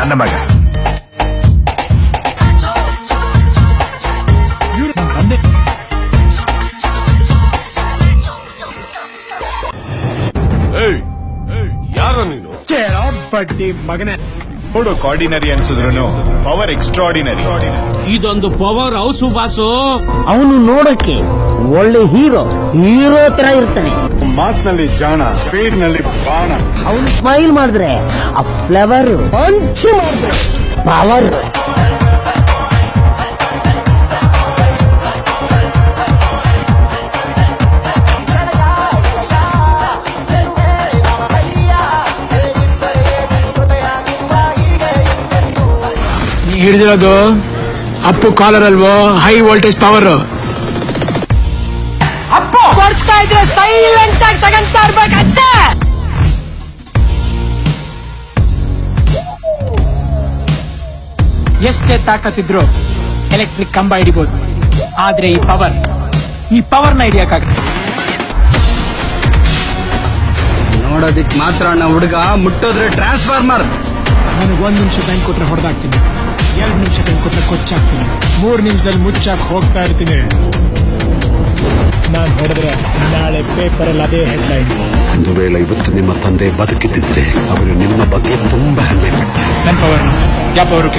ನನ್ನ ಮಗ. ಯಾರ ನೀನು? ಬಡ್ಡಿ ಮಗನೇ. ನೋಡು ಆರ್ಡಿನರಿ ಅನ್ಸಿದ್ರು ಪವರ್ ಎಕ್ಸ್ಟ್ರಾರ್ಡಿನರಿ. ಇದೊಂದು ಪವರ್ ಹೌಸ್ ಬಾಸು. ಅವನು ನೋಡಕ್ಕೆ ಒಳ್ಳೆ ಹೀರೋ ತರ ಇರ್ತಾನೆ. ಮಾತಿನಲ್ಲಿ ಜಾಣ, ಸ್ಪೀಡ್ ನಲ್ಲಿ ಬಾಣ. ಅವನು ಸ್ಮೈಲ್ ಮಾಡಿದ್ರೆ ಆ ಫ್ಲೇವರ್ ಹಂಚು ಮಾಡಿದ್ರೆ ಪವರ್. ಹಿಡಿದಿರೋದು ಅಪ್ಪು ಕಾಲರ್ ಅಲ್ವೋ, ಹೈ ವೋಲ್ಟೇಜ್ ಪವರ್. ಅಪ್ಪು ಕೊಡ್ತಾ ಇದ್ರೆ ಸೈಲೆಂಟ್ ಆಗಿ ತಗೊಂತಾ ಇರ್ಬೇಕಷ್ಟೇ. ಎಷ್ಟೇ ತಾಕತ್ತಿದ್ರು ಎಲೆಕ್ಟ್ರಿಕ್ ಕಂಬ ಹಿಡಿಬಹುದು, ಆದ್ರೆ ಈ ಪವರ್ನ ಹಿಡಿಯಕ್ಕಾಗತ್ತೆ. ನೋಡೋದಿಕ್ ಮಾತ್ರ ಅಣ್ಣ ಹುಡುಗ, ಮುಟ್ಟೋದ್ರೆ ಟ್ರಾನ್ಸ್ಫಾರ್ಮರ್. ನನಗೆ 1 ನಿಮಿಷ ಟೈಮ್ ಕೊಟ್ರೆ ಹೊಡೆದಾಕ್ತೀನಿ, 2 ನಿಮಿಷ ಟೈಮ್ ಕೊಟ್ರೆ ಕೊಚ್ಚಾಕ್ತೀನಿ, 3 ನಿಮಿಷದಲ್ಲಿ ಮುಚ್ಚಾಕ್ ಹೋಗ್ತಾ ಇರ್ತೀನಿ. ನಾನು ಹೊಡೆದ್ರೆ ನಾಳೆ ಪೇಪರ್ ಅಲ್ಲಿ ಅದೇ ಹೆಡ್ಲೈನ್ಸ್. ಒಂದು ವೇಳೆ ಇವತ್ತು ನಿಮ್ಮ ತಂದೆ ಬದುಕಿದ್ದಿದ್ರೆ ಅವರು ನಿಮ್ಮ ಬಗ್ಗೆ ತುಂಬಾ ಹೆಮ್ಮೆ ಪಡ್ತಾರೆ. ನನ್ನ ಪವರ್ ಯಾವ ಪವರ್